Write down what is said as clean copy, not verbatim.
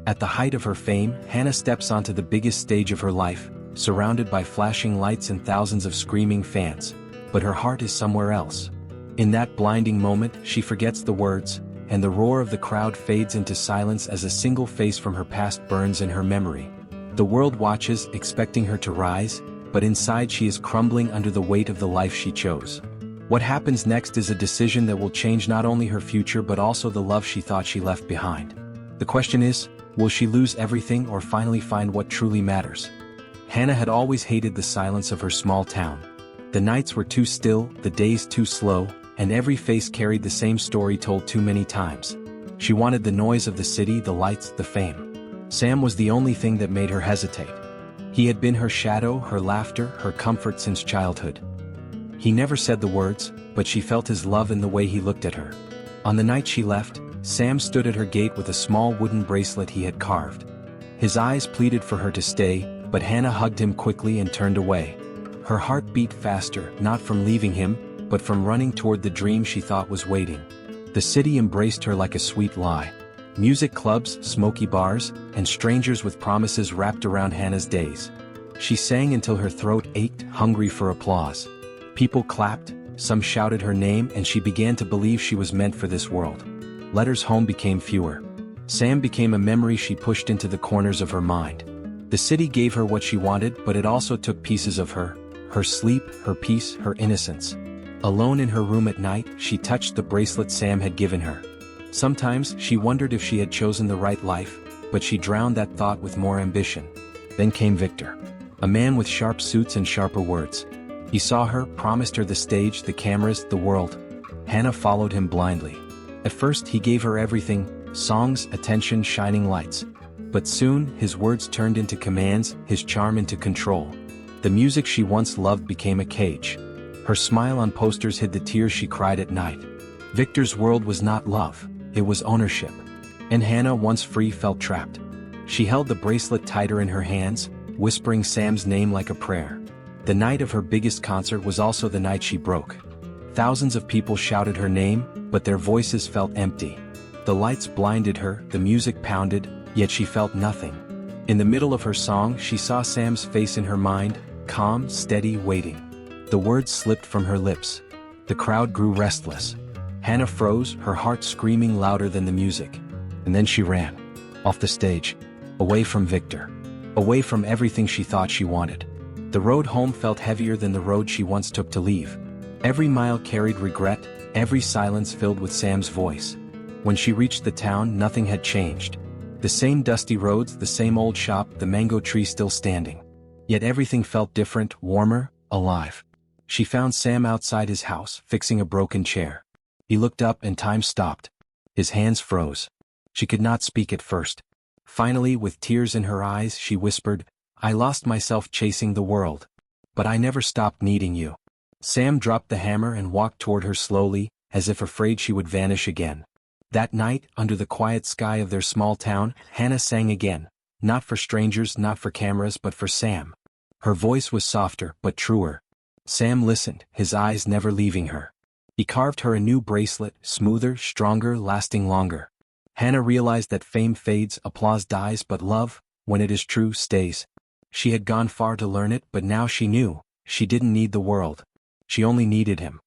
At the height of her fame, Hannah steps onto the biggest stage of her life, surrounded by flashing lights and thousands of screaming fans. But her heart is somewhere else. In that blinding moment, she forgets the words, and the roar of the crowd fades into silence as a single face from her past burns in her memory. The world watches, expecting her to rise, but inside she is crumbling under the weight of the life she chose. What happens next is a decision that will change not only her future but also the love she thought she left behind. The question is, will she lose everything or finally find what truly matters? Hannah had always hated the silence of her small town. The nights were too still, the days too slow, and every face carried the same story told too many times. She wanted the noise of the city, the lights, the fame. Sam was the only thing that made her hesitate. He had been her shadow, her laughter, her comfort since childhood. He never said the words, but she felt his love in the way he looked at her. On the night she left, Sam stood at her gate with a small wooden bracelet he had carved. His eyes pleaded for her to stay, but Hannah hugged him quickly and turned away. Her heart beat faster, not from leaving him, but from running toward the dream she thought was waiting. The city embraced her like a sweet lie. Music clubs, smoky bars, and strangers with promises wrapped around Hannah's days. She sang until her throat ached, hungry for applause. People clapped, some shouted her name, and she began to believe she was meant for this world. Letters home became fewer. Sam became a memory she pushed into the corners of her mind. The city gave her what she wanted, but it also took pieces of her sleep, her peace, her innocence. Alone in her room at night, she touched the bracelet Sam had given her. Sometimes she wondered if she had chosen the right life, but she drowned that thought with more ambition. Then came Victor. A man with sharp suits and sharper words. He saw her, promised her the stage, the cameras, the world. Hannah followed him blindly. At first he gave her everything, songs, attention, shining lights. But soon, his words turned into commands, his charm into control. The music she once loved became a cage. Her smile on posters hid the tears she cried at night. Victor's world was not love, it was ownership. And Hannah, once free, felt trapped. She held the bracelet tighter in her hands, whispering Sam's name like a prayer. The night of her biggest concert was also the night she broke. Thousands of people shouted her name, but their voices felt empty. The lights blinded her, the music pounded, yet she felt nothing. In the middle of her song, she saw Sam's face in her mind, calm, steady, waiting. The words slipped from her lips. The crowd grew restless. Hannah froze, her heart screaming louder than the music. And then she ran. Off the stage. Away from Victor. Away from everything she thought she wanted. The road home felt heavier than the road she once took to leave. Every mile carried regret, every silence filled with Sam's voice. When she reached the town, nothing had changed. The same dusty roads, the same old shop, the mango tree still standing. Yet everything felt different, warmer, alive. She found Sam outside his house, fixing a broken chair. He looked up and time stopped. His hands froze. She could not speak at first. Finally, with tears in her eyes, she whispered, "I lost myself chasing the world. But I never stopped needing you." Sam dropped the hammer and walked toward her slowly, as if afraid she would vanish again. That night, under the quiet sky of their small town, Hannah sang again. Not for strangers, not for cameras, but for Sam. Her voice was softer, but truer. Sam listened, his eyes never leaving her. He carved her a new bracelet, smoother, stronger, lasting longer. Hannah realized that fame fades, applause dies, but love, when it is true, stays. She had gone far to learn it, but now she knew. She didn't need the world. She only needed him.